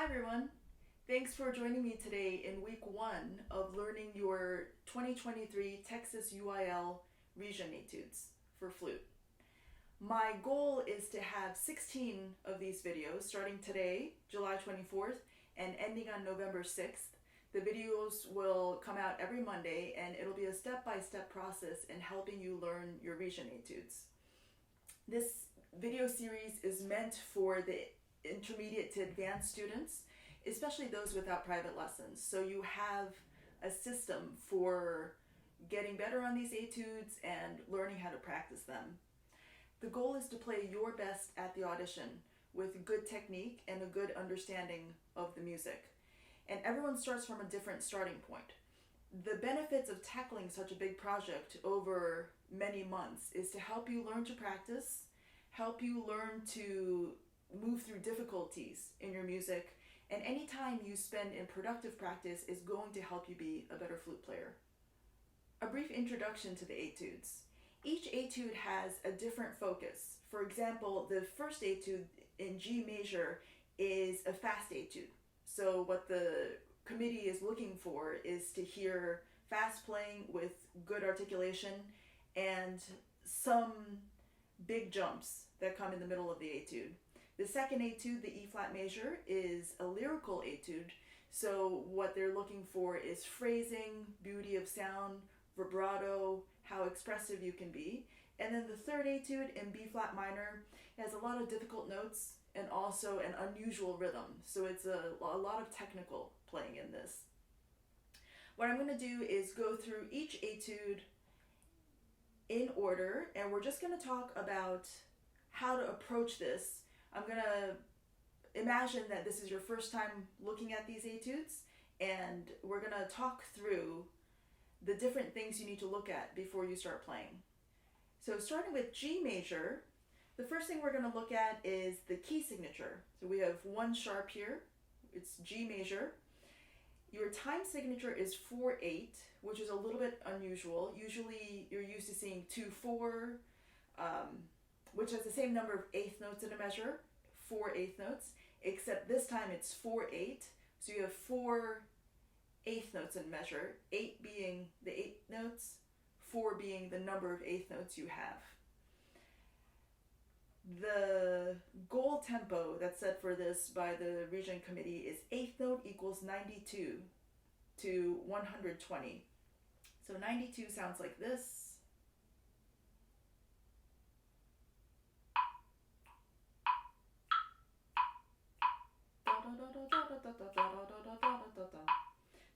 everyone. Thanks for joining me today in week 1 of learning your 2023 Texas UIL Region Etudes for flute. My goal is to have 16 of these videos starting today, July 24th, and ending on November 6th. The videos will come out every Monday, and it'll be a step-by-step process in helping you learn your Region Etudes. This video series is meant for the intermediate to advanced students, especially those without private lessons. So you have a system for getting better on these etudes and learning how to practice them. The goal is to play your best at the audition with good technique and a good understanding of the music. And everyone starts from a different starting point. The benefits of tackling such a big project over many months is to help you learn to practice, help you learn to move through difficulties in your music, and any time you spend in productive practice is going to help you be a better flute player. A brief introduction to the etudes. Each etude has a different focus. For example, the first etude in G major is a fast etude. So what the committee is looking for is to hear fast playing with good articulation and some big jumps that come in the middle of the etude. The second etude, the E flat major, is a lyrical etude. So what they're looking for is phrasing, beauty of sound, vibrato, how expressive you can be. And then the third etude in B flat minor has a lot of difficult notes and also an unusual rhythm. So it's a lot of technical playing in this. What I'm going to do is go through each etude in order, and we're just going to talk about how to approach this. I'm going to imagine that this is your first time looking at these etudes, and we're going to talk through the different things you need to look at before you start playing. So starting with G major, the first thing we're going to look at is the key signature. So we have one sharp here, it's G major. Your time signature is 4/8, which is a little bit unusual. Usually you're used to seeing 2/4, which has the same number of eighth notes in a measure, 4 eighth notes, except this time it's 4/8. So you have 4 eighth notes in measure, 8 being the 8 notes, 4 being the number of eighth notes you have. The goal tempo that's set for this by the region committee is eighth note equals 92 to 120. So 92 sounds like this.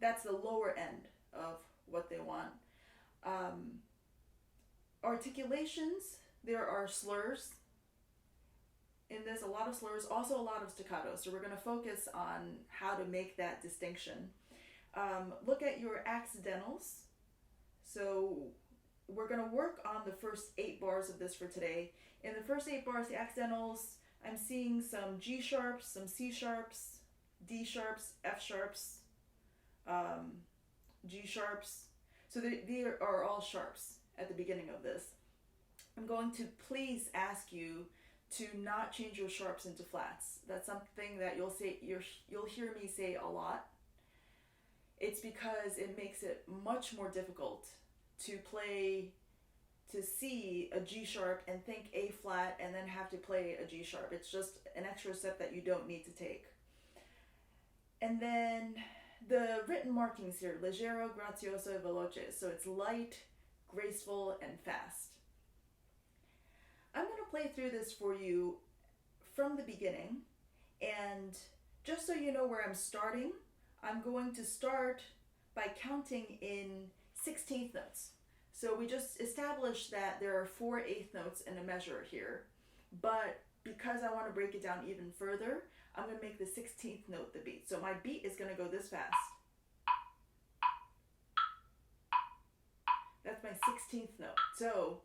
That's the lower end of what they want. Articulations, there are slurs. In this, a lot of slurs, also a lot of staccato. So we're going to focus on how to make that distinction. Look at your accidentals. So we're going to work on the first 8 bars of this for today. In the first 8 bars, the accidentals, I'm seeing some G sharps, some C sharps, D sharps, F sharps, G sharps. So they are all sharps at the beginning of this. I'm going to please ask you to not change your sharps into flats. That's something that you'll hear me say a lot. It's because it makes it much more difficult to see a G sharp and think A flat and then have to play a G sharp. It's just an extra step that you don't need to take. And then the written markings here, leggero, grazioso, e veloce. So it's light, graceful, and fast. I'm going to play through this for you from the beginning, and just so you know where I'm starting, I'm going to start by counting in 16th notes. So we just established that there are 4 eighth notes in a measure here, but because I want to break it down even further, I'm going to make the 16th note the beat. So my beat is going to go this fast. That's my 16th note. So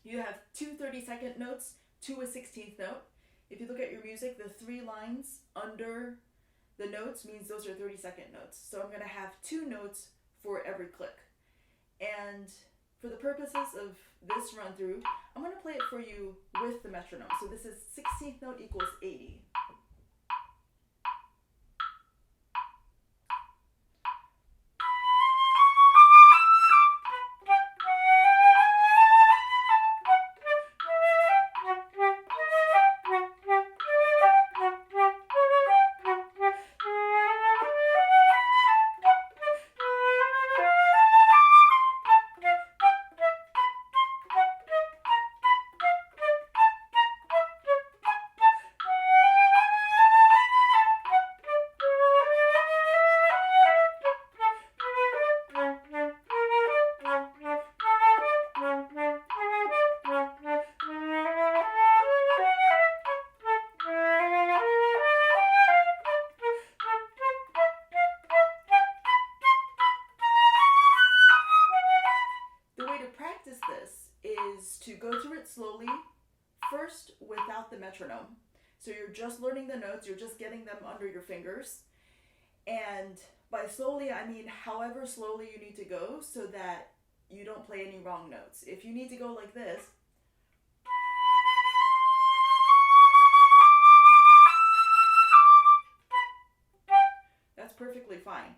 you have 2 30-second notes to a 16th note. If you look at your music, the 3 lines under the notes means those are 30-second notes. So I'm going to have 2 notes for every click. And for the purposes of this run through, I'm going to play it for you with the metronome. So this is 16th note equals 80. the metronome. So you're just learning the notes, you're just getting them under your fingers. And by slowly, I mean however slowly you need to go so that you don't play any wrong notes. If you need to go like this, that's perfectly fine.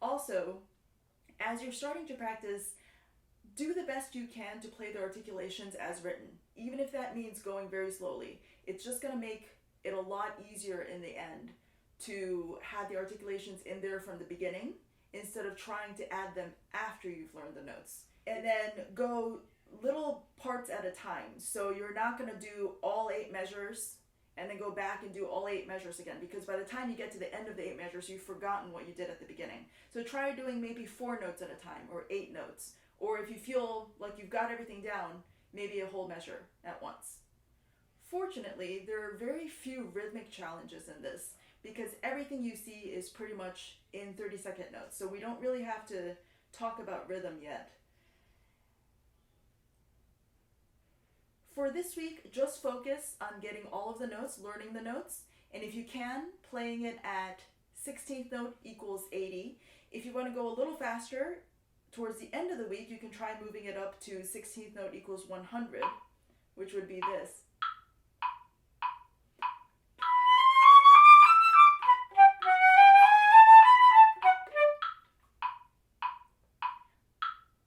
Also, as you're starting to practice, do the best you can to play the articulations as written, even if that means going very slowly. It's just going to make it a lot easier in the end to have the articulations in there from the beginning instead of trying to add them after you've learned the notes. And then go little parts at a time. So you're not going to do all 8 measures and then go back and do all 8 measures again, because by the time you get to the end of the 8 measures, you've forgotten what you did at the beginning. So try doing maybe 4 notes at a time or 8 notes. Or if you feel like you've got everything down, maybe a whole measure at once. Fortunately, there are very few rhythmic challenges in this because everything you see is pretty much in 30-second notes. So we don't really have to talk about rhythm yet. For this week, just focus on getting all of the notes, learning the notes, and if you can, playing it at 16th note equals 80. If you want to go a little faster, towards the end of the week, you can try moving it up to 16th note equals 100, which would be this.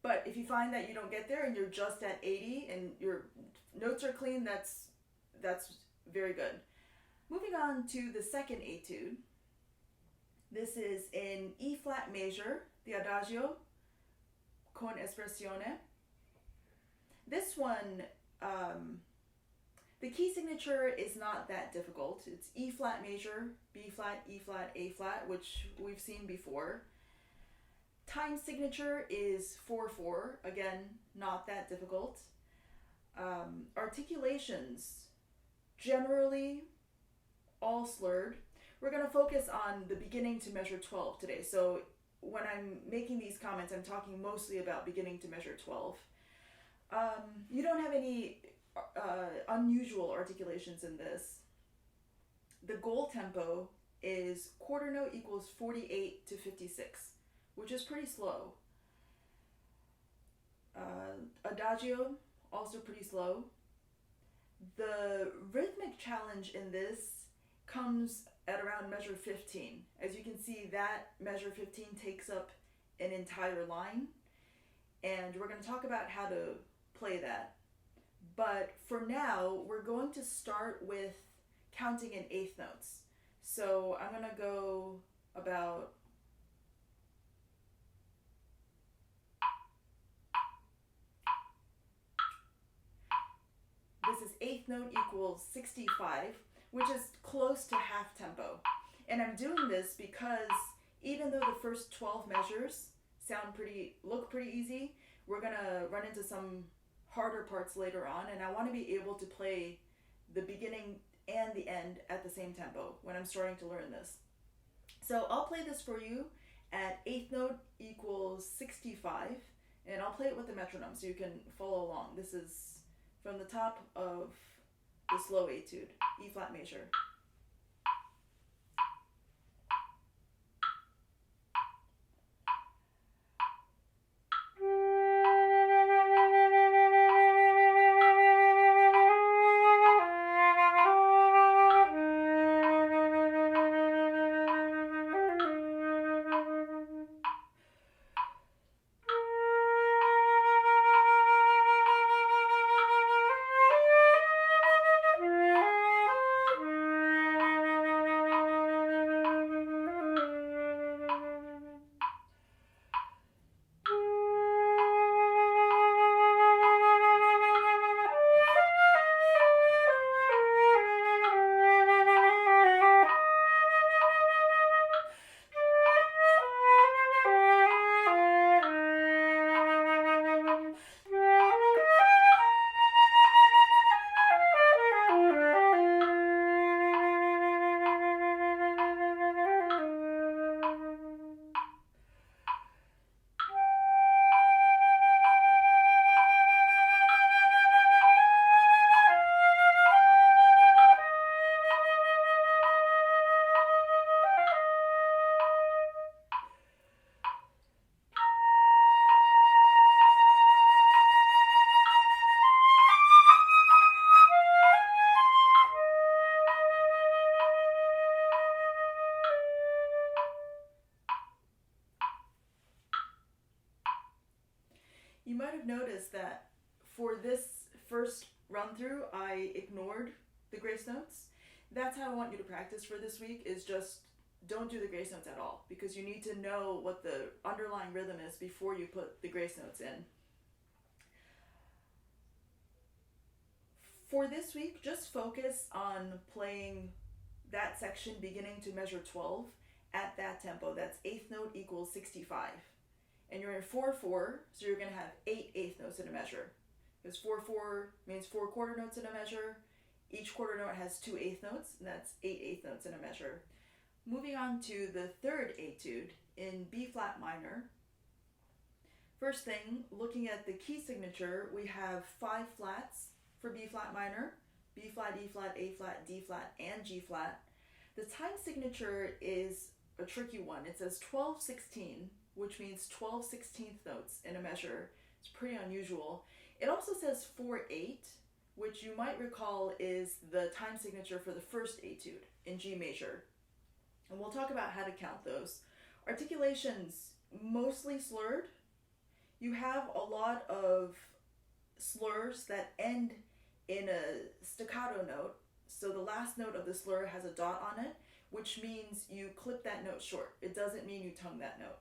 But if you find that you don't get there and you're just at 80 and your notes are clean, that's very good. Moving on to the second etude. This is in E flat major, the Adagio con espressione. This one, the key signature is not that difficult. It's E flat major, B flat, E flat, A flat, which we've seen before. Time signature is 4/4, again, not that difficult. Articulations, generally all slurred. We're going to focus on the beginning to measure 12 today. So when I'm making these comments, I'm talking mostly about beginning to measure 12. You don't have any unusual articulations in this. The goal tempo is quarter note equals 48 to 56, which is pretty slow. Adagio, also pretty slow. The rhythmic challenge in this comes at around measure 15. As you can see, that measure 15 takes up an entire line, and we're going to talk about how to play that. But for now, we're going to start with counting in eighth notes. So I'm going to go about this is eighth note equals 65, which is close to half tempo. And I'm doing this because even though the first 12 measures look pretty easy, we're gonna run into some harder parts later on, and I want to be able to play the beginning and the end at the same tempo when I'm starting to learn this. So I'll play this for you at eighth note equals 65, and I'll play it with the metronome so you can follow along. This is from the top of the slow etude, E flat major. You might have noticed that for this first run through, I ignored the grace notes. That's how I want you to practice for this week, is just don't do the grace notes at all, because you need to know what the underlying rhythm is before you put the grace notes in. For this week, just focus on playing that section beginning to measure 12 at that tempo. That's eighth note equals 65. And you're in 4/4, so you're going to have 8 eighth notes in a measure. Because 4/4 means 4 quarter notes in a measure. Each quarter note has 2 eighth notes, and that's 8 eighth notes in a measure. Moving on to the third etude in B flat minor. First thing, looking at the key signature, we have 5 flats for B flat minor: B flat, E flat, A flat, D flat, and G flat. The time signature is a tricky one. It says 12/16, which means 12/16 notes in a measure. It's pretty unusual. It also says 4/8, which you might recall is the time signature for the first etude in G major. And we'll talk about how to count those. Articulation's mostly slurred. You have a lot of slurs that end in a staccato note. So the last note of the slur has a dot on it, which means you clip that note short. It doesn't mean you tongue that note.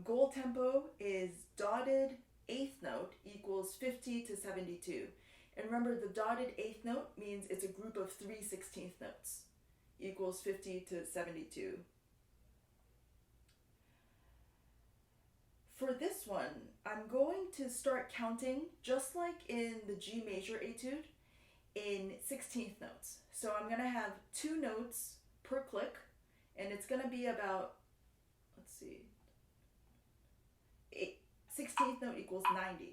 Goal tempo is dotted eighth note equals 50 to 72. And remember, the dotted eighth note means it's a group of 3/16 notes, equals 50 to 72. For this one, I'm going to start counting just like in the G major etude in 16th notes. So I'm going to have 2 notes per click, and it's going to be about, 16th note equals 90.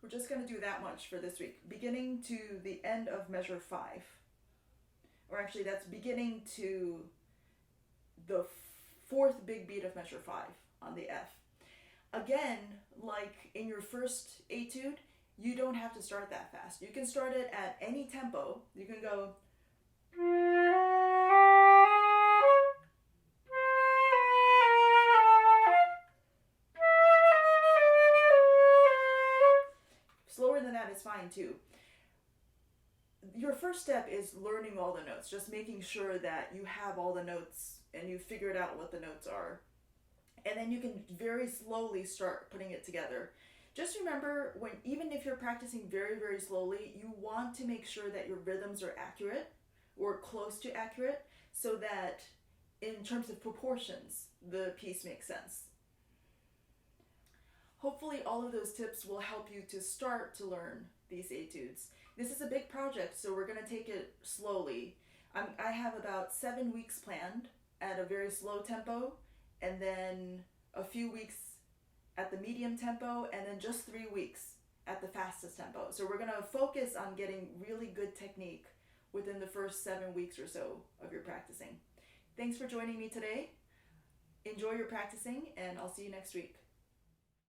We're just going to do that much for this week, beginning to the end of measure 5. Or actually, that's beginning to the 4th big beat of measure 5 on the F. Again, like in your first etude, you don't have to start that fast. You can start it at any tempo. You can go slower than that is fine too. Your first step is learning all the notes, just making sure that you have all the notes and you figured out what the notes are. And then you can very slowly start putting it together. Just remember, even if you're practicing very, very slowly, you want to make sure that your rhythms are accurate or close to accurate, so that in terms of proportions, the piece makes sense. Hopefully all of those tips will help you to start to learn these etudes. This is a big project, so we're going to take it slowly. I have about 7 weeks planned at a very slow tempo, and then a few weeks at the medium tempo, and then just 3 weeks at the fastest tempo. So we're going to focus on getting really good technique within the first 7 weeks or so of your practicing. Thanks for joining me today. Enjoy your practicing, and I'll see you next week.